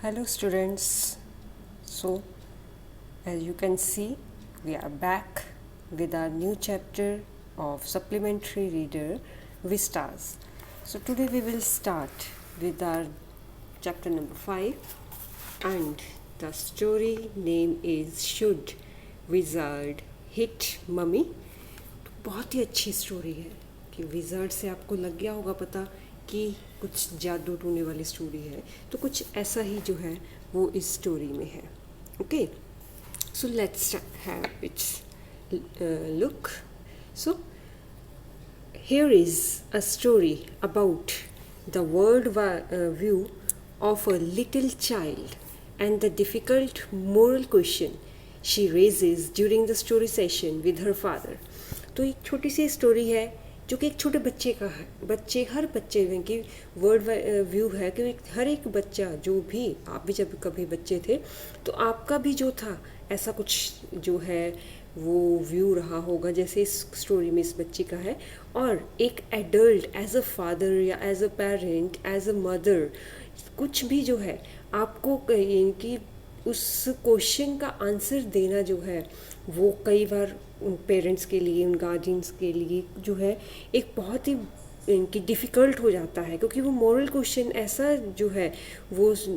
Hello students. So as you can see, we are back with our new chapter of supplementary reader Vistas. So today we will start with our chapter number 5 and the story name is Should Wizard Hit Mummy? बहुत ही अच्छी story है कि wizard से आपको लग गया होगा पता कि कुछ जादू टूने वाली स्टोरी है, तो कुछ ऐसा ही जो है वो इस स्टोरी में है. Okay, so let's have it's look. So here is a story about the world view of a little child and the difficult moral question she raises during the story session with her father. तो एक छोटी सी story है जो कि एक छोटे बच्चे का है. हर बच्चे में की वर्ल्ड व्यू है कि हर एक बच्चा, जो भी आप भी जब कभी बच्चे थे तो आपका भी जो था ऐसा कुछ जो है वो व्यू रहा होगा जैसे इस स्टोरी में इस बच्चे का है. और एक एडल्ट एज अ फादर या as a parent, as a mother, कुछ भी जो है आपको इनकी उस क्वेश्चन का आंसर देना जो है वो कई बार पेरेंट्स के लिए, उन गार्जियंस के लिए जो है एक बहुत ही इनकी डिफ़िकल्ट हो जाता है, क्योंकि वो मॉरल क्वेश्चन ऐसा जो है वो उस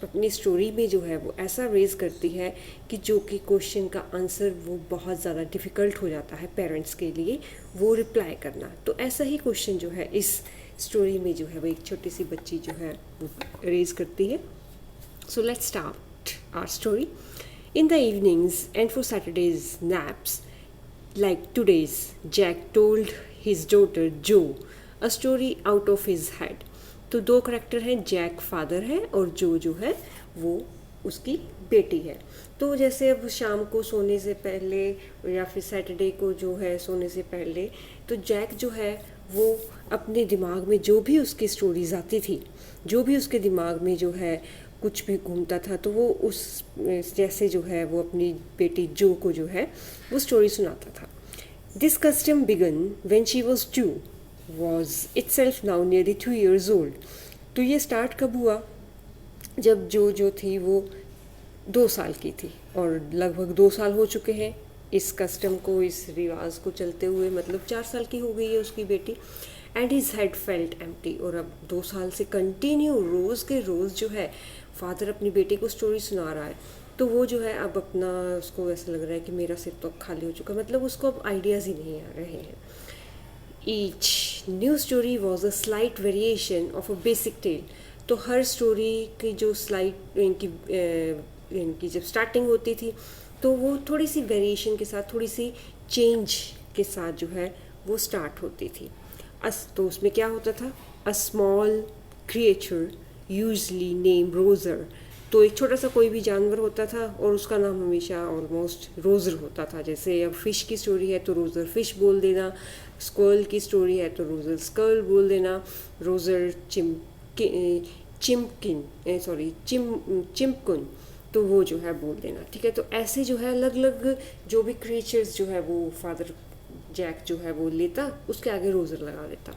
अपनी स्टोरी में जो है वो ऐसा रेज़ करती है कि जो कि क्वेश्चन का आंसर वो बहुत ज़्यादा डिफ़िकल्ट हो जाता है पेरेंट्स के लिए वो रिप्लाई करना. तो ऐसा ही क्वेश्चन जो है इस स्टोरी में जो है वो एक छोटी सी बच्ची जो है वो रेज़ करती है. So let's start our story. In the evenings and for Saturday's naps, like today's, Jack told his daughter Jo a story out of his head. तो दो करेक्टर हैं, जैक फादर है और जो है वो उसकी बेटी है. तो जैसे अब शाम को सोने से पहले या फिर सैटरडे को जो है सोने से पहले, तो जैक जो है वो अपने दिमाग में जो भी उसकी स्टोरीज आती थी, जो भी उसके दिमाग में जो है कुछ भी घूमता था, तो वो उस जैसे जो है वो अपनी बेटी जो को जो है वो स्टोरी सुनाता था. This custom began when she was 2, was itself now nearly 2 years old. तो ये स्टार्ट कब हुआ? जब जो थी वो 2 साल की थी, और लगभग 2 साल हो चुके हैं इस कस्टम को, इस रिवाज को चलते हुए, मतलब 4 साल की हो गई है उसकी बेटी. And his head felt empty. और अब 2 साल से कंटिन्यू रोज़ के रोज़ जो है फादर अपनी बेटी को स्टोरी सुना रहा है, तो वो जो है अब अपना उसको ऐसा लग रहा है कि मेरा सिर तो अब खाली हो चुका, मतलब उसको अब आइडियाज़ ही नहीं आ रहे हैं. Each new story was a slight variation of a basic tale. तो हर स्टोरी की जो स्लाइट इनकी जब स्टार्टिंग होती थी तो वो थोड़ी सी वेरिएशन के साथ, थोड़ी सी चेंज के साथ जो है वो स्टार्ट होती थी. तो उसमें क्या होता था? A small creature usually name रोज़र. तो एक छोटा सा कोई भी जानवर होता था और उसका नाम हमेशा ऑलमोस्ट रोज़र होता था. जैसे अब फ़िश की स्टोरी है तो रोज़र फ़िश बोल देना, स्क्वल की स्टोरी है तो रोज़र स्कल बोल देना, रोज़र चिम्पकुन तो वो जो है बोल देना. ठीक है, तो ऐसे जो है अलग अलग जो भी क्रिएचर्स जो है वो फादर जैक जो है वो लेता, उसके आगे रोज़र लगा देता.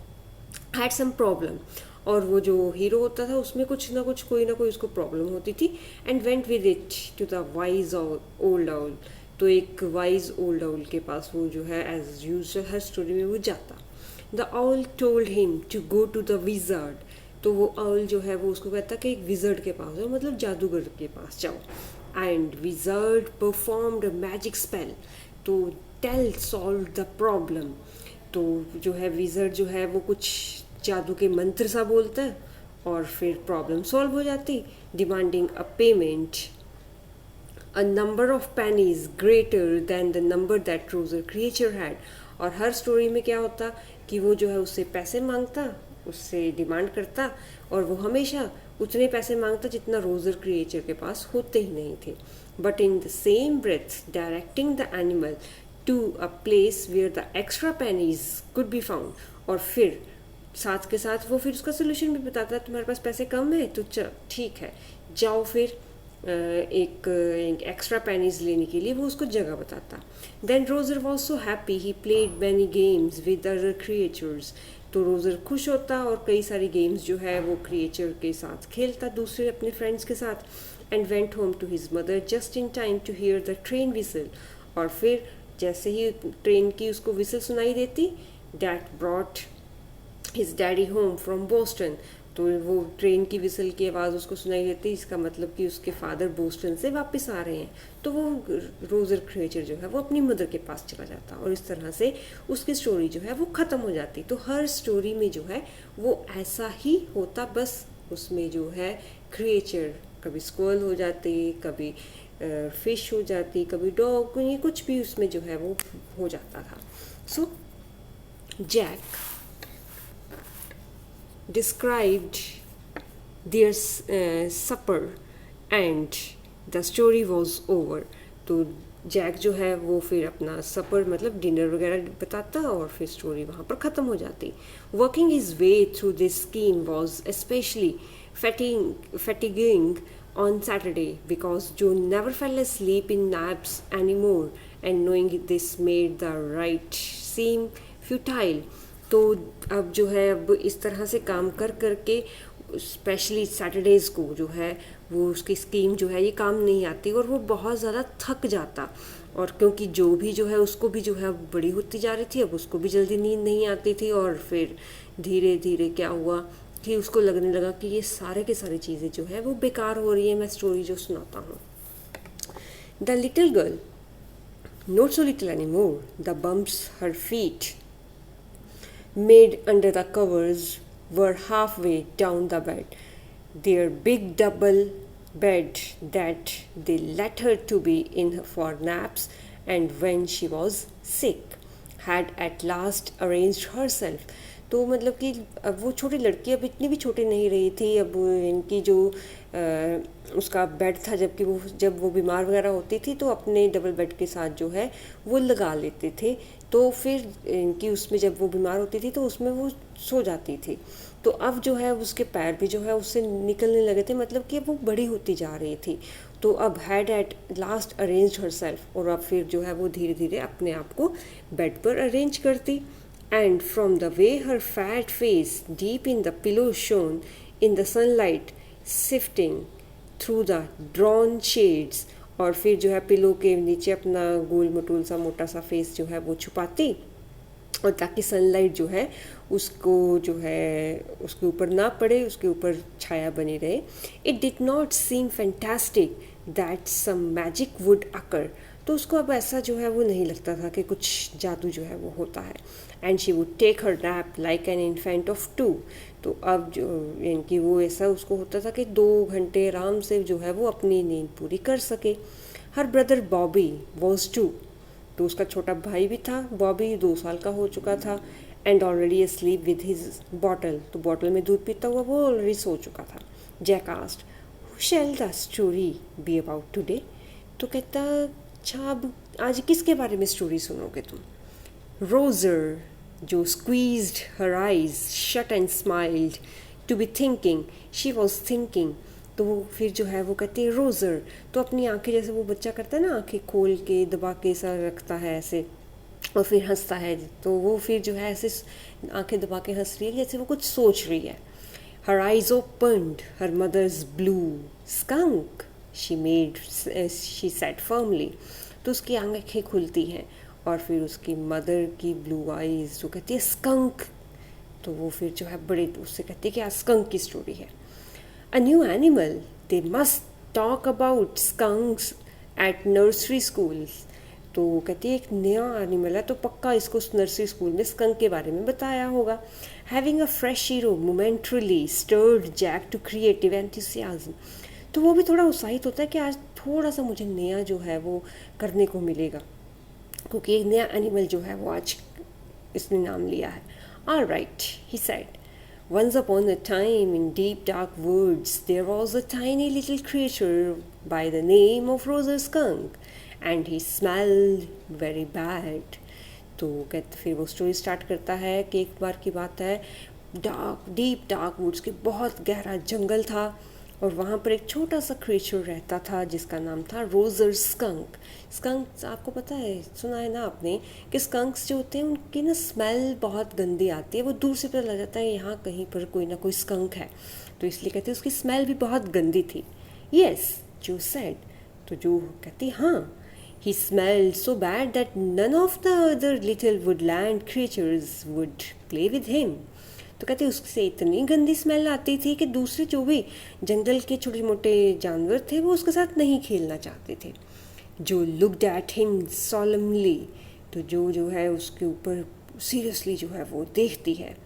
Had some problem. और वो जो हीरो होता था उसमें कुछ ना कोई उसको प्रॉब्लम होती थी. And went with it to the wise old owl. तो एक वाइज ओल्ड आउल के पास वो जो है एज यूजुअल हर स्टोरी में वो जाता. The owl told him to go to the wizard. तो वो आउल जो है वो उसको कहता कि एक विज़र्ड के पास जाओ, मतलब जादूगर के पास जाओ. And wizard performed a magic spell तो टेल सॉल्व द प्रॉब्लम. तो जो है विज़र्ड जो है वो कुछ जादू के मंत्र सा बोलता है और फिर प्रॉब्लम सॉल्व हो जाती. Demanding a payment a number of pennies greater than the number that रोज़र creature had. और हर स्टोरी में क्या होता कि वो जो है उससे पैसे मांगता, उससे डिमांड करता, और वो हमेशा उतने पैसे मांगता जितना रोज़र क्रिएचर के पास होते ही नहीं थे. But in the same breath directing the animal to a place where the extra pennies could be found. और फिर साथ के साथ वो फिर उसका सोल्यूशन भी बताता है. तुम्हारे पास पैसे कम है तो ठीक है, जाओ फिर एक एक्स्ट्रा पेनीज लेने के लिए वो उसको जगह बताता. Then Roger was so happy he played many games with other creatures. तो रोज़र खुश होता और कई सारी गेम्स जो है वो क्रिएचर के साथ खेलता, दूसरे अपने फ्रेंड्स के साथ. And went home to his mother just in time to hear the train whistle. और फिर जैसे ही ट्रेन की उसको विसल सुनाई देती, that brought his daddy home from Boston. तो वो ट्रेन की विसल की आवाज़ उसको सुनाई देती, इसका मतलब कि उसके फादर बोस्टन से वापस आ रहे हैं. तो वो रोज़र क्रिएचर जो है वो अपनी मदर के पास चला जाता और इस तरह से उसकी स्टोरी जो है वो ख़त्म हो जाती. तो हर स्टोरी में जो है वो ऐसा ही होता, बस उसमें जो है क्रिएचर कभी स्क्वल हो जाती, कभी फिश हो जाती, कभी डॉग, ये कुछ भी उसमें जो है वो हो जाता था. So Jack described their supper and the story was over. तो जैक जो है वो फिर अपना सपर मतलब डिनर वगैरह बताता और फिर स्टोरी वहाँ पर ख़त्म हो जाती. Working his way through this scheme was specially fatiguing on Saturday because Joe never fell asleep in naps anymore, and knowing this made the right seem futile. तो अब जो है अब इस तरह से काम कर करके स्पेशली सैटरडेज़ को जो है वो उसकी स्कीम जो है ये काम नहीं आती और वो बहुत ज़्यादा थक जाता. और क्योंकि जो भी जो है उसको भी जो है बड़ी होती जा रही थी, अब उसको भी जल्दी नींद नहीं आती थी और फिर धीरे धीरे क्या हुआ कि उसको लगने लगा कि ये सारे के सारी चीज़ें जो है वो बेकार हो रही है, मैं स्टोरी जो सुनाता हूँ. The little girl, not so little any more, the bumps her feet made under the covers were halfway down the bed, their big double bed that they let her to be in for naps and when she was sick, had at last arranged herself. तो मतलब कि अब वो छोटी लड़की अब इतनी भी छोटी नहीं रही थी, अब इनकी जो उसका बेड था जब वो बीमार वगैरह होती थी तो अपने डबल बेड के साथ जो है वो लगा लेते थे. तो फिर इनकी उसमें जब वो बीमार होती थी तो उसमें वो सो जाती थी. तो अब जो है उसके पैर भी जो है उससे निकलने लगे थे, मतलब कि वो बड़ी होती जा रही थी. तो अब had at last arrange herself, और अब फिर जो है वो धीरे धीरे अपने आप को बेड पर अरेंज करती. And from the way her fat face deep in the pillow shone in the sunlight sifting through the drawn shades, और फिर जो है पिलो के नीचे अपना गोल मटोल सा मोटा सा फेस जो है वो छुपाती और ताकि सनलाइट जो है उसको जो है उसके ऊपर ना पड़े, उसके ऊपर छाया बनी रहे. It did not seem fantastic that some magic would occur. तो उसको अब ऐसा जो है वो नहीं लगता था कि कुछ जादू जो है वो होता है. And she would take her nap like an infant of 2. तो अब जो इनकी वो ऐसा उसको होता था कि 2 घंटे आराम से जो है वो अपनी नींद पूरी कर सके. Her brother Bobby was 2. तो उसका छोटा भाई भी था, बॉबी 2 साल का हो चुका था. And already asleep with his bottle. तो बॉटल में दूध पीता हुआ वो ऑलरेडी सो चुका था. Jack asked, who shall the story be about today. तो कहता, अच्छा अब आज किसके बारे में स्टोरी सुनोगे तुम. रोज़र, जो squeezed her eyes shut and smiled to be thinking, she was thinking. तो वो फिर जो है वो कहती है रोज़र. तो अपनी आंखें जैसे वो बच्चा करता है ना, आंखें खोल के दबा के सा रखता है ऐसे और फिर हंसता है, तो वो फिर जो है ऐसे आंखें दबा के हंस रही है जैसे वो कुछ सोच रही है. Her eyes opened, her mother's blue skunk, she said firmly. तो उसकी आंखें खुलती हैं और फिर उसकी मदर की ब्लू आईज जो कहती है स्कंक. तो वो फिर जो है बड़े उससे कहती है कि आज स्कंक की स्टोरी है. A new animal, they must talk about skunks at nursery schools. तो कहती है एक नया एनिमल है तो पक्का इसको नर्सरी स्कूल में स्कंक के बारे में बताया होगा. Having a fresh hero momentarily stirred Jack to creative enthusiasm. तो वो भी थोड़ा उत्साहित होता है कि आज थोड़ा सा मुझे नया जो है वो करने को मिलेगा, क्योंकि एक नया एनिमल जो है वो आज इसने नाम लिया है. All right, he said, once upon a time in deep dark woods there was a tiny little creature by the name of Roser Skunk and he smelled very bad. तो कहते फिर वो स्टोरी स्टार्ट करता है कि एक बार की बात है, डीप डार्क वुड्स के बहुत गहरा जंगल था और वहाँ पर एक छोटा सा क्रिएचर रहता था जिसका नाम था रोजर स्कंक। स्कंक आपको पता है, सुना है ना आपने, कि स्कंक्स जो होते हैं उनकी ना स्मेल बहुत गंदी आती है, वो दूर से पता लग जाता है यहाँ कहीं पर कोई ना कोई स्कंक है, तो इसलिए कहते हैं उसकी स्मेल भी बहुत गंदी थी। यस, जो सेड, तो जो कहती हाँ, he smelled so bad that none of the other little woodland creatures would play with him. तो कहते उससे इतनी गंदी स्मेल आती थी कि दूसरे जो भी जंगल के छोटे मोटे जानवर थे वो उसके साथ नहीं खेलना चाहते थे। जो लुक्ड एट हिम solemnly, तो जो है उसके ऊपर सीरियसली जो है वो देखती है।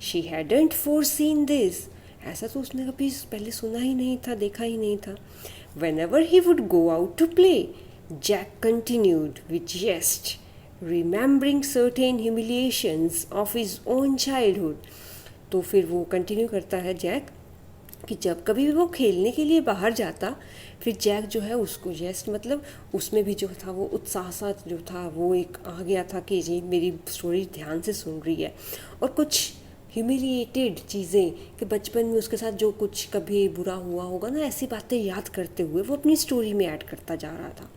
शी हैडंट foreseen this, ऐसा तो उसने कभी पहले सुना ही नहीं था, देखा ही नहीं था। Whenever he would go out to play, Jack continued with jest, remembering certain humiliations of his own childhood. तो फिर वो कंटिन्यू करता है जैक कि जब कभी भी वो खेलने के लिए बाहर जाता, फिर जैक जो है उसको जेस्ट मतलब उसमें भी जो था वो उत्साह सा जो था वो एक आ गया था कि जी मेरी स्टोरी ध्यान से सुन रही है, और कुछ ह्यूमिलिएटेड चीज़ें कि बचपन में उसके साथ जो कुछ कभी बुरा हुआ होगा ना, ऐसी बातें याद करते हुए वो अपनी स्टोरी में ऐड करता जा रहा था।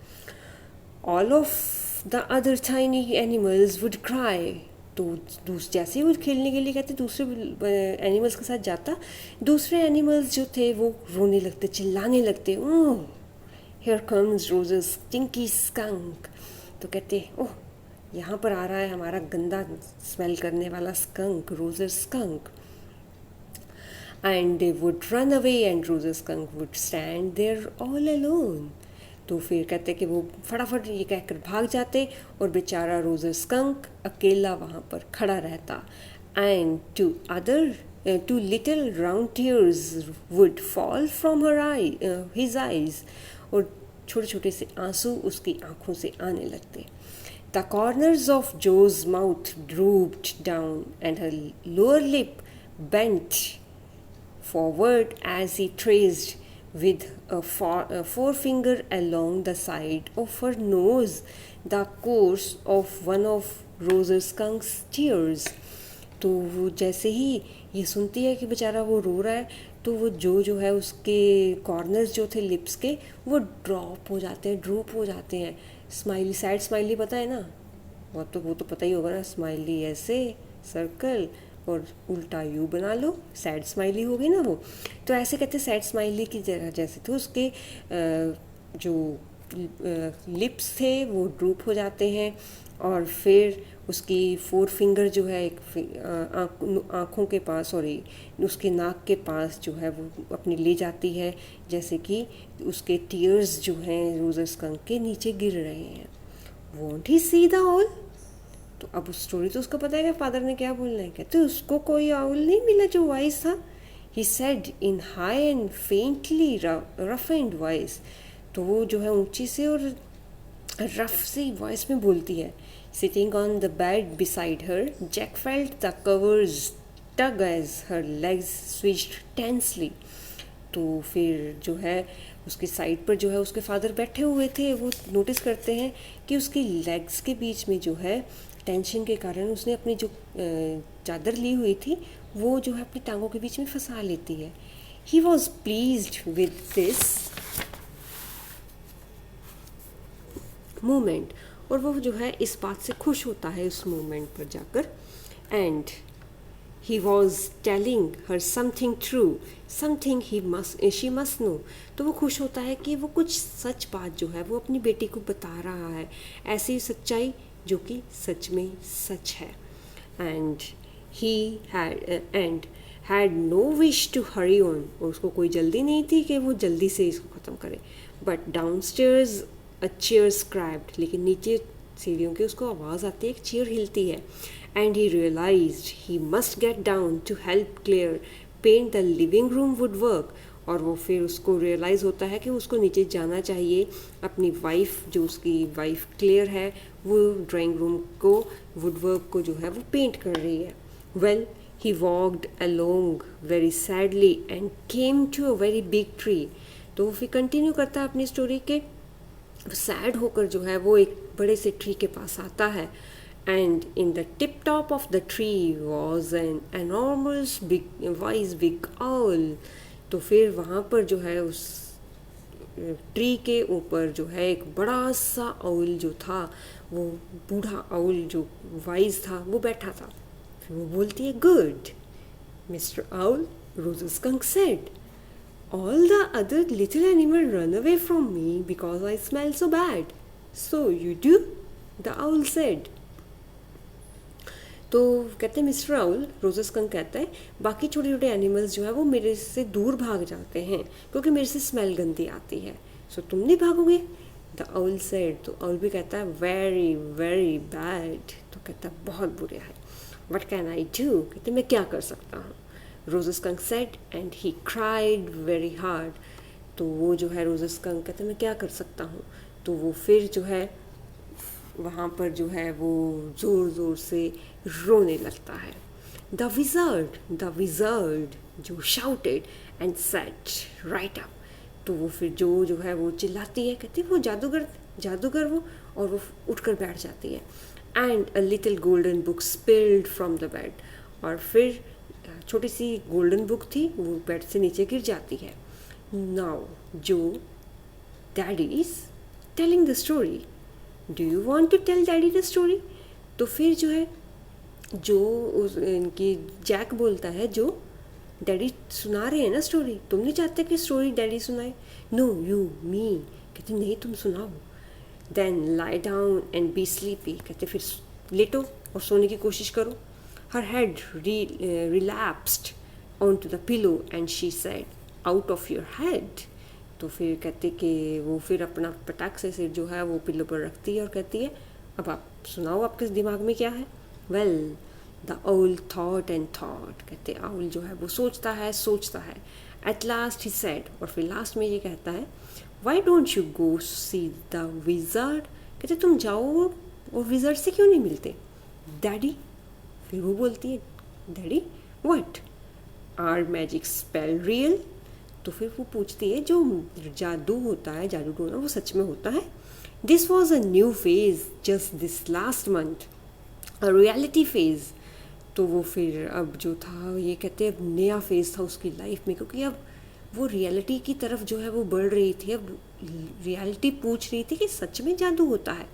All of the other tiny animals would cry, तो जैसे ही वो खेलने के लिए कहते दूसरे एनिमल्स के साथ जाता, दूसरे एनिमल्स जो थे वो रोने लगते, चिल्लाने लगते, ओह here comes Rogers stinky skunk. तो कहते ओह यहाँ पर आ रहा है हमारा गंदा स्मेल करने वाला skunk, Roger skunk. And they would run away and Roger skunk would stand there all alone. तो फिर कहते कि वो फटाफट ये कहकर भाग जाते और बेचारा रोजर स्कंक अकेला वहाँ पर खड़ा रहता। And two little round tears would fall from his eyes, और छोटे छोटे से आंसू उसकी आंखों से आने लगते। The corners of Jo's mouth drooped down and her lower lip bent forward as he traced with a forefinger along the side of her nose the course of one of Roser Skunk's tears. तो वो जैसे ही ये सुनती है कि बेचारा वो रो रहा है, तो वो जो है उसके कॉर्नर्स जो थे लिप्स के वो ड्रॉप हो जाते हैं। स्माइली, सैड स्माइली पता है ना, वो तो पता ही होगा ना, स्माइली ऐसे सर्कल और उल्टा यू बना लो, सैड स्माइली होगी ना वो। तो ऐसे कहते सैड स्माइली की जगह जैसे तो उसके जो लिप्स थे वो ड्रूप हो जाते हैं, और फिर उसकी फोर फिंगर जो है एक आँखों के पास, सॉरी उसके नाक के पास जो है वो अपनी ले जाती है, जैसे कि उसके टीयर्स जो हैं रोजर स्कंक के नीचे गिर रहे हैं। Want he see the all, तो अब उस स्टोरी तो उसको पता है कि फादर ने क्या बोलना है। कहते उसको कोई आउल नहीं मिला जो वाइस था। He said in high and faintly rough and voice, तो वो जो है ऊंची से और रफ सी वॉइस में बोलती है। Sitting on the bed beside her, Jack felt the covers tug as her legs switched tensely. तो फिर जो है उसके साइड पर जो है उसके फादर बैठे हुए थे, वो नोटिस करते हैं कि उसकी लेग्स के बीच में जो है टेंशन के कारण उसने अपनी जो चादर ली हुई थी वो जो है अपनी टांगों के बीच में फंसा लेती है। He was pleased with this moment, और वो जो है इस बात से खुश होता है उस मोमेंट पर जाकर। And he was telling her something true, something she must know. तो वो खुश होता है कि वो कुछ सच बात जो है वो अपनी बेटी को बता रहा है, ऐसी सच्चाई जो कि सच में सच है। And he had no wish to hurry on, और उसको कोई जल्दी नहीं थी कि वो जल्दी से इसको ख़त्म करे। But down stairs a chair scraped, लेकिन नीचे सीढ़ियों की उसको आवाज़ आती है, एक चेयर हिलती है। And he realized he must get down to help Clare paint the living room woodwork, और वो फिर उसको रियलाइज़ होता है कि उसको नीचे जाना चाहिए। अपनी वाइफ, जो उसकी वाइफ क्लेयर है, वो ड्राइंग रूम को, वुडवर्क को जो है वो पेंट कर रही है। Well he walked along very sadly and came to a very big tree. तो वो फिर कंटिन्यू करता है अपनी स्टोरी के, सैड होकर जो है वो एक बड़े से ट्री के पास आता है। And in the tip top of the tree was an enormous big wise big owl तो फिर वहाँ पर जो है उस ट्री के ऊपर जो है एक बड़ा सा आउल जो था, वो बूढ़ा आउल जो वाइज था, वो बैठा था। फिर वो बोलती है, good Mister Owl, Roger skunk said, all the other little animals run away from me because I smell so bad. So you do? The owl said. तो कहते हैं मिस्टर आउल, रोज़ स्कंक कहता है, बाकी छोटे छोटे एनिमल्स जो है वो मेरे से दूर भाग जाते हैं क्योंकि मेरे से स्मेल गंदी आती है। सो तुम नहीं भागोगे? The owl said. तो आउल भी कहता है, वेरी वेरी बैड। तो कहता है बहुत बुरे हैं। What can I do? कहते मैं क्या कर सकता हूँ? Rose skunk said and he cried very hard. तो वो जो है रोज़ स्कंक कहते मैं क्या कर सकता हूँ, तो वो फिर जो है वहाँ पर जो है वो ज़ोर ज़ोर से रोने लगता है। द विज़र्ड जो shouted and said right up. तो वो फिर जो है वो चिल्लाती है, कहती है वो जादूगर वो, और वो उठकर बैठ जाती है। And a little golden book spilled from the bed. और फिर छोटी सी गोल्डन बुक थी, वो बेड से नीचे गिर जाती है। नाउ जो daddy is telling the story, do you want to tell daddy the story? तो फिर जो है जो इनकी जैक बोलता है, जो डैडी सुना रहे हैं ना स्टोरी, तुम नहीं चाहते कि स्टोरी डैडी सुनाए? No you me. कहते नहीं तुम सुनाओ। Then lie down and be sleepy. कहते फिर लेटो और सोने की कोशिश करो। Her head relapsed onto the pillow and she said, out of your head. तो फिर कहते कि वो फिर अपना पटाख से सिर जो है वो पिल्लो पर रखती है और कहती है, अब आप सुनाओ आपके दिमाग में क्या है? Well the owl thought and thought. कहते आउल जो है वो सोचता है। एट लास्ट ही सेड, और फिर लास्ट में ये कहता है, why don't you go see the wizard? कहते तुम जाओ और विज़र्ड से क्यों नहीं मिलते? डैडी। फिर वो बोलती है, daddy what are magic spell real? तो फिर वो पूछती है, जो जादू होता है, जादू टोना, वो सच में होता है? This was a new phase just this last month, a reality phase. तो वो फिर अब जो था, ये कहते हैं अब नया फेज था उसकी लाइफ में, क्योंकि अब वो रियलिटी की तरफ जो है वो बढ़ रही थी। अब रियलिटी पूछ रही थी कि सच में जादू होता है।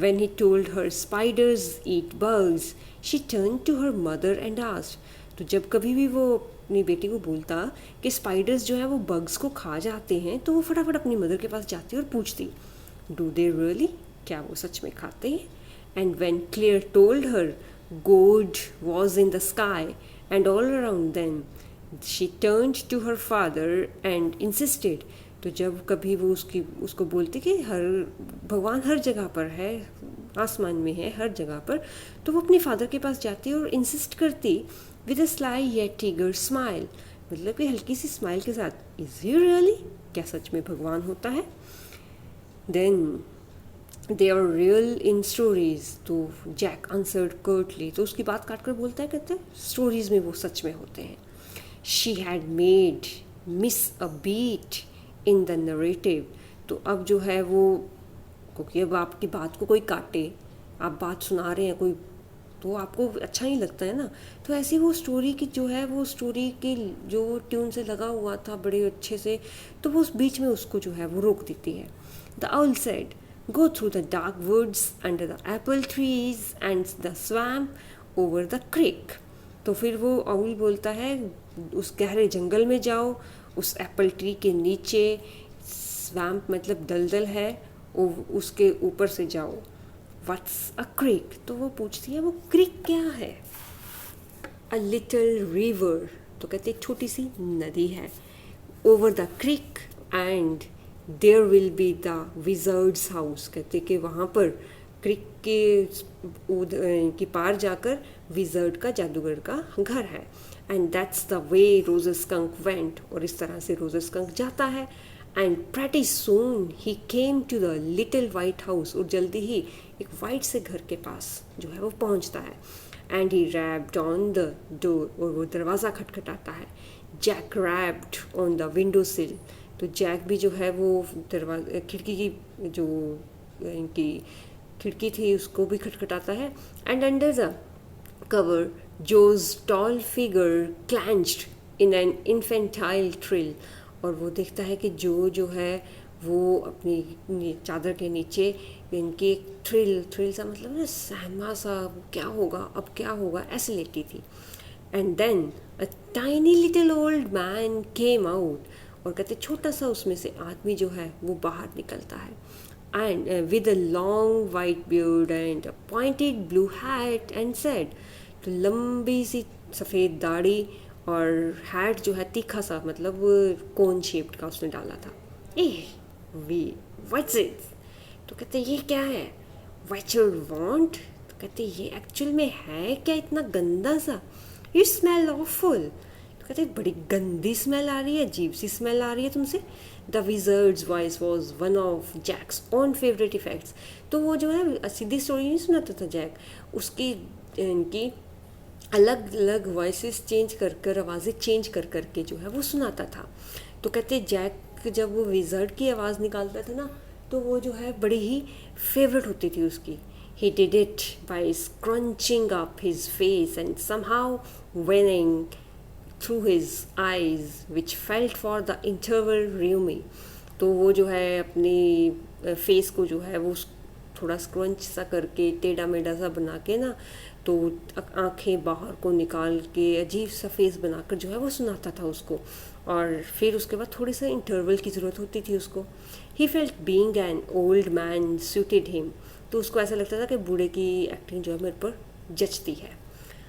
When he told her spiders eat bugs, she turned to her mother and asked. तो जब कभी भी वो अपनी बेटी को बोलता कि स्पाइडर्स जो है वो बग्स को खा जाते हैं, तो वो फटाफट अपनी मदर के पास जाती और पूछती, डू दे रियली? क्या वो सच में खाते हैं? And when Claire told her gold was in the sky and all around them, she turned to her father and insisted. तो जब कभी वो उसको बोलती कि भगवान हर जगह पर है, आसमान में है, हर जगह पर, तो वो अपने फादर के पास जाती और इंसिस्ट करती with a sly yet eager smile, मतलब कि हल्की सी स्माइल के साथ, इज ही रियली? क्या सच में भगवान होता है? Then they are real in stories. तो जैक आंसर्ड कर्टली। तो उसकी बात काट कर बोलता है, कहते हैं स्टोरीज में वो सच में होते हैं। She had made miss a beat in the narrative. तो अब जो है वो, क्योंकि अब आपकी बात को कोई काटे, आप बात सुना रहे हैं कोई, तो आपको अच्छा नहीं लगता है ना। तो ऐसी वो स्टोरी की जो है, वो स्टोरी की जो ट्यून से लगा हुआ था बड़े अच्छे से, तो वो उस बीच में उसको जो है वो रोक देती है। The owl said, go through the dark woods under the apple trees and the swamp over the creek. तो फिर वो आउल बोलता है, उस गहरे जंगल में जाओ, उस एप्पल ट्री के नीचे, स्वैम्प मतलब दलदल है, उसके ऊपर से जाओ। What's a creek? तो वो पूछती है वो क्रिक क्या है? A little river. तो कहते एक छोटी सी नदी है। Over the creek and there will be the wizard's house. कहते कि वहाँ पर क्रिक के पार जाकर विजर्ड का, जादूगर का घर है। And that's the way Roger skunk went. और इस तरह से रोज़ स्कंक जाता है। And pretty soon he came to the little white house। और जल्दी ही एक वाइट से घर के पास जो है वो पहुंचता है। And he rapped on the door। और वो दरवाज़ा खटखटाता है। Jack rapped on the window sill। तो जैक भी जो है वो खिड़की की जो इनकी खिड़की थी उसको भी खटखटाता है। And under the cover Joe's tall figure clenched in an infantile thrill, और वो देखता है कि जो है वो अपनी चादर के नीचे इनकी एक थ्रिल सा, मतलब ना सहमा सा, क्या होगा अब क्या होगा, ऐसे लेटी थी. And then a tiny little old man came out, और कहते छोटा सा उसमें से आदमी जो है वो बाहर निकलता है. And with a long white beard and a pointed blue hat and said, तो लंबी सी सफ़ेद दाढ़ी और हैट जो है तीखा सा, मतलब कोन शेप्ड का उसने डाला था. ए वी व्हाट्स इट, तो कहते ये क्या है. व्हाट यू वांट, तो कहते ये एक्चुअल में है क्या इतना गंदा सा. यू स्मेल ऑफुल, तो कहते बड़ी गंदी स्मेल आ रही है, अजीब सी स्मेल आ रही है तुमसे. The wizard's voice was one of Jack's own favourite effects. तो वो जो है सीधी स्टोरी नहीं सुनाता था जैक, उसकी इनकी अलग अलग वॉइसेस चेंज कर कर, आवाज़ें चेंज कर कर के जो है वो सुनाता था. तो कहते जैक जब वो विजर्ड की आवाज़ निकालता था ना, तो वो जो है बड़ी ही फेवरेट होती थी उसकी. He did it by scrunching up his face and somehow winning through his eyes, which felt for the interval roomy. तो वो जो है अपनी फेस को जो है वो थोड़ा स्क्रंच सा करके, टेढ़ा मेढ़ा सा बना के ना, तो आंखें बाहर को निकाल के अजीब सा फेस बनाकर जो है वो सुनाता था उसको. और फिर उसके बाद थोड़ी सा इंटरवल की ज़रूरत होती थी उसको. He felt being an old man suited him, तो उसको ऐसा लगता था कि बूढ़े की एक्टिंग जो है मेरे पर जचती है.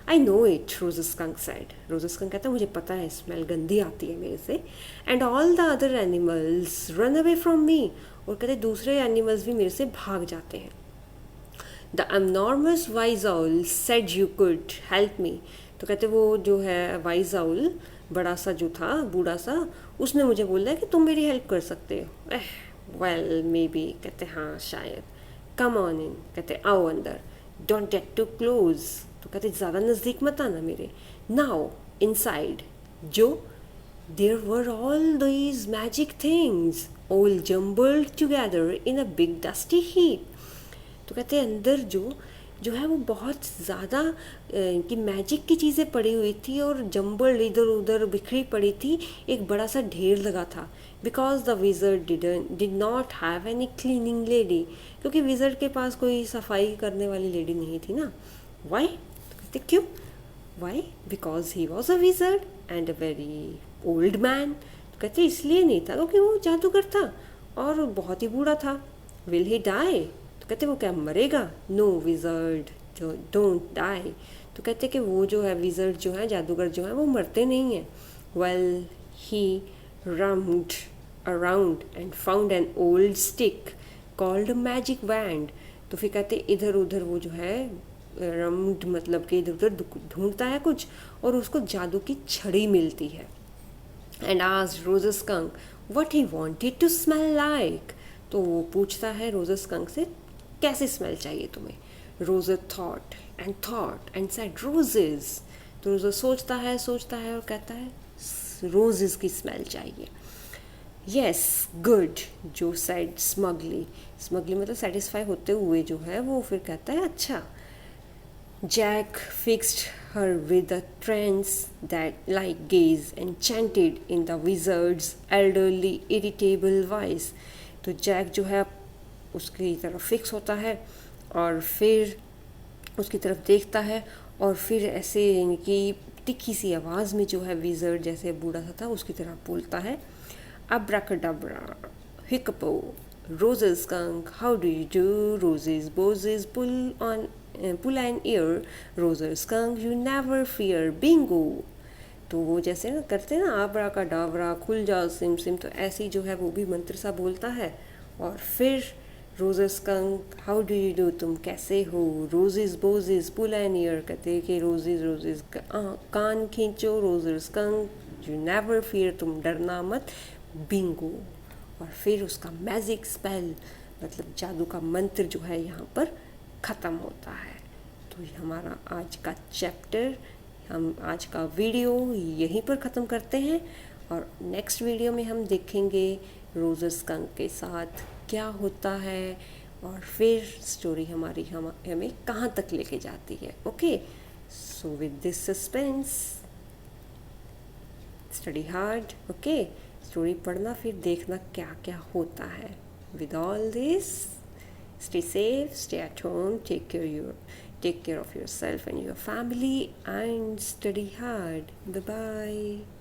I know it, Roger skunk said. Roger skunk कहता है मुझे पता है, स्मेल गंदी आती है मेरे से. And all the other animals run away from me, और कहते दूसरे एनिमल्स भी मेरे से भाग जाते हैं. The enormous wise owl said you could help me, तो कहते वो जो है वाइज आउल बड़ा सा जो था, बूढ़ा सा, उसने मुझे बोला है कि तुम मेरी हेल्प कर सकते हो. वेल मे बी, कहते हाँ शायद. कम ऑन इन, कहते आओ अंदर. डोंट गेट टू क्लोज, तो कहते ज़्यादा नज़दीक मत आना मेरे. नाउ इनसाइड, जो there were all these magic things all jumbled together in a big dusty heap. तो कहते अंदर जो है वो बहुत ज़्यादा कि मैजिक की चीज़ें पड़ी हुई थी और जम्बल इधर उधर बिखरी पड़ी थी, एक बड़ा सा ढेर लगा था. Because the wizard did not have any cleaning lady, क्योंकि विज़र्ड के पास कोई सफाई करने वाली लेडी नहीं थी ना. वाई, तो कहते क्यों. Why, because he was a wizard and a very old man. तो कहते इसलिए नहीं था क्योंकि वो जादूगर था और बहुत ही बूढ़ा था. विल ही डाई, कहते वो क्या मरेगा. नो विज़र्ड डोंट डाई, तो कहते कि वो जो है विज़र्ड जो है, जादूगर जो है वो मरते नहीं हैं. Well he roamed around and found an old stick called magic wand. तो फिर कहते इधर उधर वो जो है रम्ड, मतलब कि इधर उधर ढूंढता है कुछ और उसको जादू की छड़ी मिलती है. And asked Roger skunk what he wanted to smell like, तो वो पूछता है रोज़ स्कंक से कैसे स्मेल चाहिए तुम्हें. रोज़र थॉट एंड सेड रोजेज. तो रोज़र सोचता है और कहता है रोजेज की स्मेल चाहिए. यस गुड, जो सेड स्मगली मतलब सेटिस्फाई होते हुए जो है वो फिर कहता है अच्छा. Jack fixed her with a trance that like gaze enchanted in the wizard's elderly irritable voice. तो जैक जो है उसकी तरफ फिक्स होता है और फिर उसकी तरफ देखता है और फिर ऐसे इनकी तिखी सी आवाज़ में जो है विज़र्ड जैसे बूढ़ा सा था उसकी तरह बोलता है. अब्राकडाब्रा हिकपो roses skunk, how do you do? Roses bozes pull an ear. Roses skunk, you never fear. Bingo. तो वो जैसे ना करते हैं ना अब्राकडाब्रा, खुल जाओ सिम सिम, तो ऐसे जो है वो भी मंत्र सा बोलता है. और फिर roses skunk how do you do, तुम कैसे हो. रोजेस बोजेस पुल एन ईयर, कहते कि रोजेस कान खींचो. Roses skunk you never fear, तुम डरना मत. बिंगो. और फिर उसका मैजिक स्पेल, मतलब जादू का मंत्र जो है यहाँ पर ख़त्म होता है. तो हमारा आज का चैप्टर, हम आज का वीडियो यहीं पर ख़त्म करते हैं और नेक्स्ट वीडियो में हम देखेंगे रोज़र स्कंक के साथ क्या होता है और फिर स्टोरी हमारी हमें कहाँ तक लेके जाती है. Okay, so with this suspense study hard, okay. Story पढ़ना, फिर देखना क्या क्या होता है। With all this, stay safe, stay at home, take care of yourself and your family, and study hard. Bye bye.